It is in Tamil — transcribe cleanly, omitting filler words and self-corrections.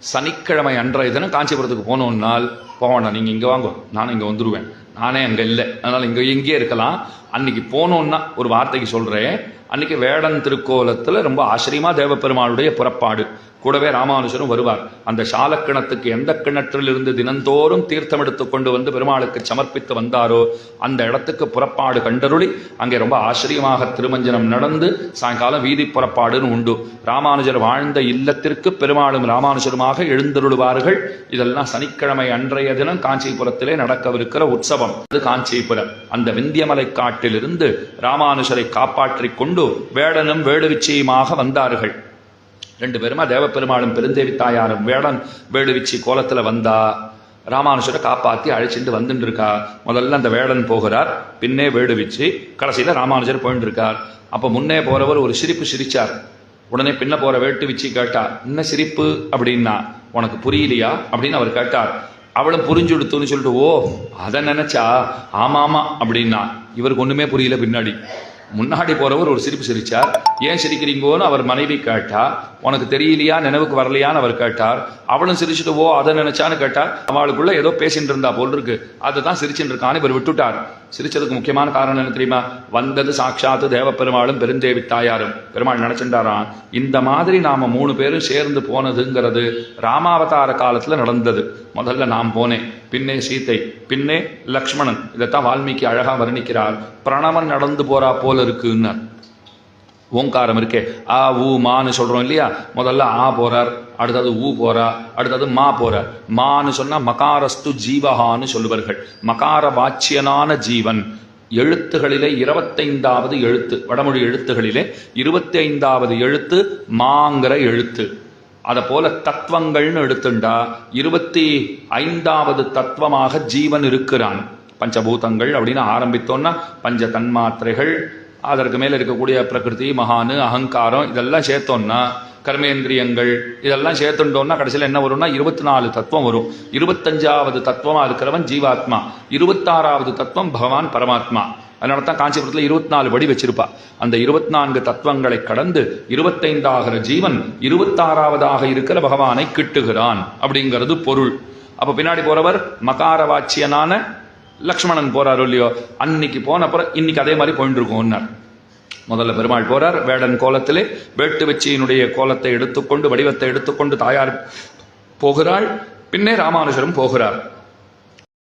சனிக்கிழமை அன்றைய தினம் காஞ்சிபுரத்துக்கு போனோம்னால் போவேண்ணா, நீங்கள் இங்கே வாங்க, நானும் இங்கே வந்துடுவேன், நானே அங்கே இல்லை, அதனால் இங்கேயே இருக்கலாம். அன்னைக்கு போனோன்னா ஒரு வார்த்தைக்கு சொல்கிறேன், அன்னைக்கு வேடன் திருக்கோலத்தில் ரொம்ப ஆச்சரியமாக தேவப்பெருமாளுடைய புறப்பாடு, கூடவே ராமானுஜரும் வருவார். அந்த சாலக்கிணத்துக்கு எந்த கிணற்றிலிருந்து தினந்தோறும் தீர்த்தம் எடுத்து கொண்டு வந்து பெருமாளுக்கு சமர்ப்பித்து வந்தாரோ அந்த இடத்துக்கு புறப்பாடு கண்டருளி அங்கே ரொம்ப ஆச்சரியமாக திருமஞ்சனம் நடந்து சாயங்காலம் வீதி புறப்பாடுன்னு உண்டு. ராமானுஜர் வாழ்ந்த இல்லத்திற்கு பெருமாளும் ராமானுஜருமாக எழுந்தருளுவார்கள். இதெல்லாம் சனிக்கிழமை அன்றைய தினம் காஞ்சிபுரத்திலே நடக்கவிருக்கிற உற்சவம். அது காஞ்சிபுரம். அந்த விந்தியமலை காட்டிலிருந்து ராமானுஜரை காப்பாற்றிக் கொண்டு வேடனும் வேடுவிச்சியுமாக வந்தார்கள். ரெண்டு பேருமா தேவப்பெருமாளும் பெருந்தேவி தாயாரும் வேடன் வேடுவிச்சி கோலத்தில் வந்தா ராமானுஜரை காப்பாற்றி அழைச்சிட்டு வந்துட்டு இருக்கா. முதல்ல அந்த வேடன் போகிறார், பின்னே வேடுவிச்சி, கடைசியில் ராமானுஜர் போயிட்டு இருக்கார். அப்போ முன்னே போறவர் ஒரு சிரிப்பு சிரிச்சார். உடனே பின்ன போற வேட்டுவிச்சி கேட்டார், என்ன சிரிப்பு அப்படின்னா, உனக்கு புரியலையா அப்படின்னு அவர் கேட்டார். அவளும் புரிஞ்சுடுத்துன்னு சொல்லிட்டு, ஓ அதை நினைச்சா ஆமாமா அப்படின்னா. இவருக்கு ஒண்ணுமே புரியல. பின்னாடி முன்னாடி போறவர் ஒரு சிரிப்பு சிரிச்சார். ஏன் சிரிக்கிறீங்கோன்னு அவர் மனைவி கேட்டா. உனக்கு தெரியலையா, நினைவுக்கு வரலையான்னு அவர் கேட்டார். அவளும் சிரிச்சுட்டு ஓ அதை நினைச்சான்னு கேட்டார். அவளுக்குள்ள ஏதோ பேசிட்டு இருந்தா போல் இருக்கு, அதை தான் சிரிச்சுட்டு இருக்கான்னு இவர் விட்டுட்டார். சிரிச்சதுக்கு முக்கியமான காரணம் என்ன தெரியுமா? வந்தது சாட்சாத்து தேவப்பெருமாளும் பெருந்தேவி தாயாரும். பெருமாள் நினைச்சுட்டாராம், இந்த மாதிரி நாம 3 பேரும் சேர்ந்து போனதுங்கிறது ராமாவதார காலத்துல நடந்தது. முதல்ல நான் போனேன், பின்னே சீத்தை, பின்னே லக்ஷ்மணன். இதைத்தான் வால்மீகி அழகா வர்ணிக்கிறார். பிரணவன் நடந்து போறா போல இருக்குன்னு. ஓங்காரம் இருக்கே, ஆ ஊ மான்னு சொல்றோம் இல்லையா? முதல்ல ஆ போறார், அடுத்தது ஊ போறா, அடுத்தது மா போறார். மான்னு சொன்னா மகாரஸ்து ஜீவகான்னு சொல்லுவார்கள். மகார வாச்சியனான ஜீவன். எழுத்துகளிலே 25வது எழுத்து, வடமொழி எழுத்துகளிலே 25வது எழுத்து மாங்கிற எழுத்து. அதை போல தத்துவங்கள்னு எடுத்துண்டா 25வது தத்துவமாக ஜீவன் இருக்கிறான். பஞ்சபூதங்கள் அப்படின்னு ஆரம்பித்தோம்னா பஞ்ச தன்மாத்திரைகள், அதற்கு மேல இருக்கக்கூடிய பிரகிருதி, மகானு, அகங்காரம், இதெல்லாம் சேர்த்தோம்னா கர்மேந்திரியங்கள், இதெல்லாம் சேர்த்துட்டோம்னா கடைசியில் என்ன வரும்னா 24 தத்துவம் வரும். 25வது தத்துவமா இருக்கிறவன் ஜீவாத்மா, 26வது தத்துவம் பகவான் பரமாத்மா. அதனால தான் காஞ்சிபுரத்தில் 24 படி வச்சிருப்பா. அந்த 24 தத்துவங்களை கடந்து 25ஆகிற ஜீவன் 26வதாக இருக்கிற பகவானை கிட்டுகிறான் அப்படிங்கிறது பொருள். அப்ப பின்னாடி போறவர் மகார வாச்சியனான லக்ஷ்மணன் போறாரோ இல்லையோ, அன்னைக்கு போனப்புறம் இன்னைக்கு அதே மாதிரி போயிட்டு இருக்கோம்னார். முதல்ல பெருமாள் போறார் வேடன் கோலத்திலே, வேட்டு வெச்சியினுடைய கோலத்தை எடுத்துக்கொண்டு, வடிவத்தை எடுத்துக்கொண்டு தாயார் போகிறாள், பின்னே ராமானுஜரும் போகிறார்.